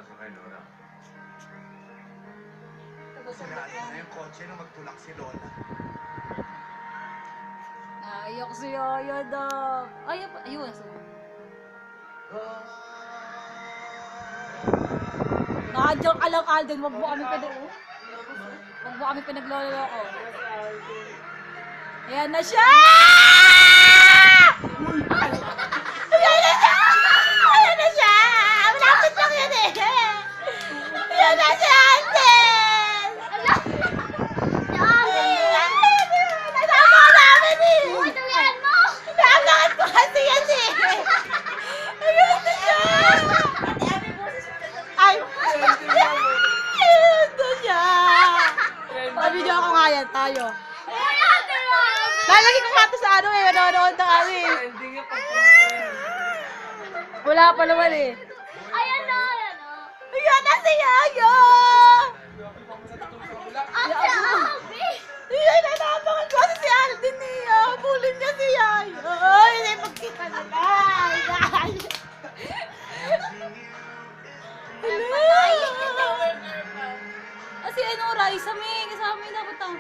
Asa kay Lola? Sinali na yung kotse nung magtulak si Lola. Naiyak si Yaya daw. Ayun. Nandiyan ka lang, Alden. Huwag mo kami pinagloloko. Ayan na siya! Ayan na siya! Ayan na siya! Malapit lang yan eh! Ayan na siya, Alden! Nasama ka namin eh! Naangakat ko kasi yan eh! Ayan na siya! Ay! Ayan na siya! Pabidyo ako nga yan, tayo. Lalagay ko nga ito sa ano eh, manonood na kami. Wala pa naman eh. Ayan na. Ayan na si Yaya! Ang grabe! Ayan na naman ko si Alden niya. Bulin niya si Yaya. Ay, hindi pagkita nila. Ay, guys. Kasi ano, Raisa, may kasama yung dapat ang.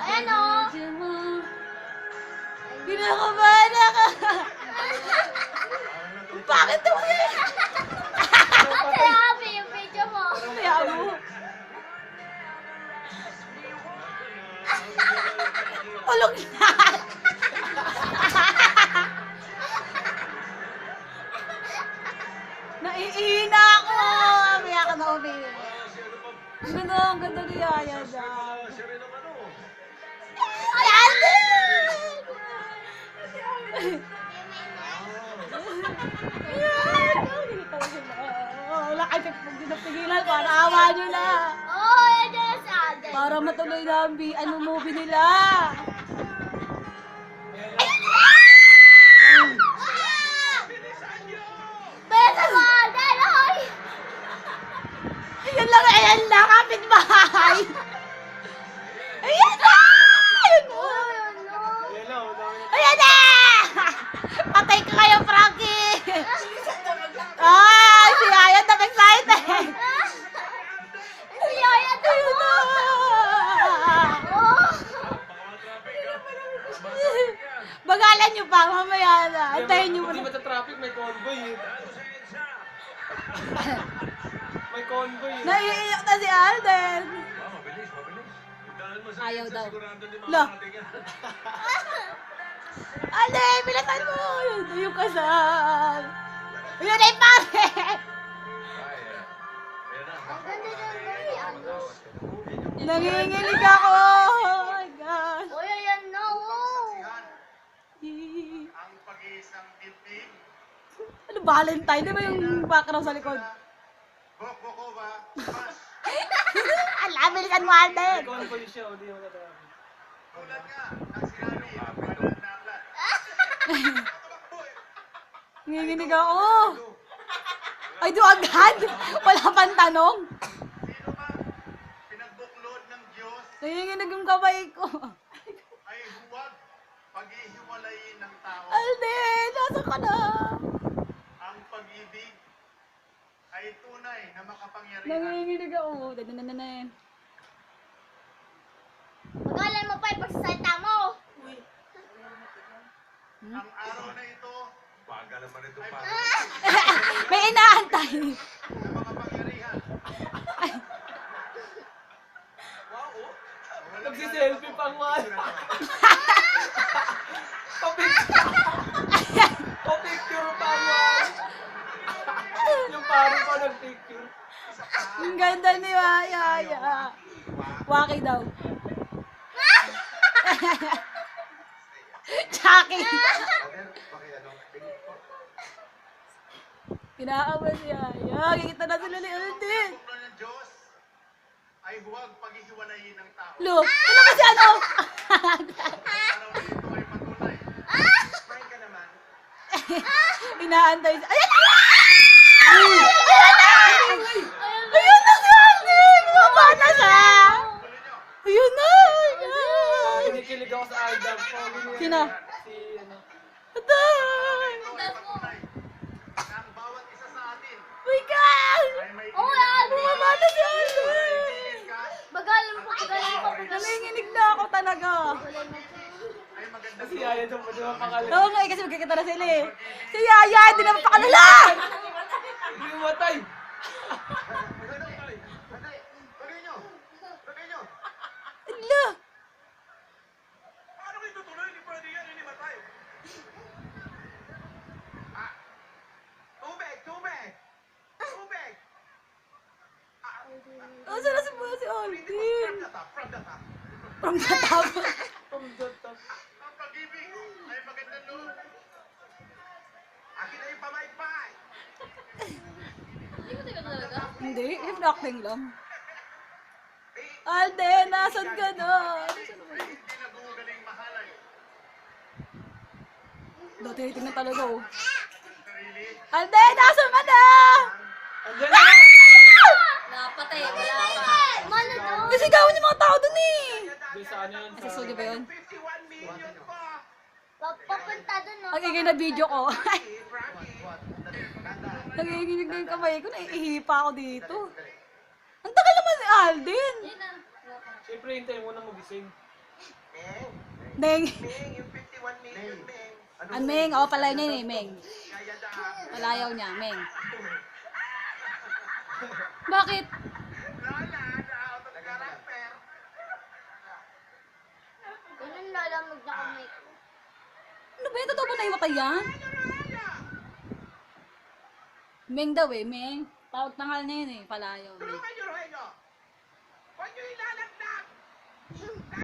Ayan o. Pinakabahan ka. Bakit ito? Ang grabe yung video mo. Kaya mo. Ulog na. Naiina ako. Kaya ka na umi. Ang ganda ni Yaya daw. Siya rin ang ano. Ay, Alden! Ayan! Wala kayo pagpagpinapigilan para awa nyo na. Oh, ayan dyan sa atin. Para matuloy na ang movie nila. Besa mo, Alden, hoy! Ayan lang, kapitbahay. Ayan na! Ayan na! Ayan na! Patay ka kayo, Frankie! Ay, si Yaya na excited! Si Yaya to mo! Oh! Bagalan nyo pa, mamaya na. Antayin nyo Hindi muna. mata-traffic, may convoy eh. May convoy eh. Naiiyak na si Alden. Mabilis. Dahil mo sa Ayaw daw. sigurado ni Lo. mga ating yan. Alden, bilatan mo. Yun na yung kasal. Yun na yung pare. Ayan na. Ang ganda ng boy, ano? Nanginginig ako. Oh my God. Uy, ayan na, oh! Ang pag-iisang dibdib. Ano, Valentine? Di ba yung background sa likod? Bokbokova. Mas. Ala, bilisan mo, Alden. May convoy siya, o di mo mata-traffic. Tulad nga ng sinabi ng banal na aklat. Nanginginig ako. Ay, do agad. Wala pang tanong. Sino bang pinagbuklod ng Diyos Nanginginig yung kamay ko. ay huwag paghihiwalayin ng tao. Alden, nasa ka na? Ang pag-ibig ay tunay na makapangyarihan. Nanginginig ako. Danananan. Magalan mo pa yung pagsasalita mo! Ang araw na ito Baga naman ito pa. May inaantay. na makapangyarihan. Nagsiselfie pang wala. Pa-picture pang wala. Yung paro pa nag-picture. Ang ganda ni Yaya. Waki daw. Chucky. Kinakabahan si Yaya. Kikita na sila ni Alden. Ang buklod ng Diyos ay huwag paghihiwalayin ng tao. Lo, ano kasi ano? Ang araw na ito ay patunay. Smile ka naman. Inaantay siya. Ayan na! Ayan na! Ayan na si Alden! Bumaba na siya! Tuloy nyo. Ayun na! Ayan! Kinikilig ako sa idol ko. Sino? Si ano. Atay! Ito ay patunay na ang bawat isa sa talaga. Ay, maganda Kasi ayaw doon pa di ba pangalan. Oo nga, kasi magkikita na sila eh. Si Yaya, hindi na mapakalala! Hindi matay. Lagay nyo! Lagay nyo! Ala! Paano kayo tutuloy? Hindi pwede yan, hindi matay. Tubig! Tubig! Tubig! Oh, saan na si Alvin? From the top! From the top! From the top. From the top. Ang pag-ibig! Ay, maganda doon! Akin na yung pamaypay! Hindi mo tayo talaga. Hindi, reflecting lang. Alden, nasan ka na? Hindi nag-uugaling mahalay. Dati tingnan talaga oh. Sarili. Alden, nasan ka na? Andiyan na! Napatay, wala pa. Mano to? Kasi gawin yung mga tao dun eh. Di sa ano yun? Sa studio ba yun? 51 million po! Papunta dun, no? Magiging na video ko. Rocky! Nanginginig na yung kamay ko, naiihipa ako dito. Ang tagal naman ni Alden. Yun na. Siyempre, hintayin mo na magising. Neng. Ming, yung 51 million, Ming. Ang Meng, oh, palayaw niya yun eh, Meng. Kaya dahil. Palayaw niya, Meng. Bakit? Lola, na out of character. Ganun lalamog na kamay ko. Ano ba yun? Totoo ba naimatay yan? Meng daw eh, Meng. Tawag tangal niya yun eh, palayaw. Meng. Tulungan nyo, Rogelio. Huwag nyo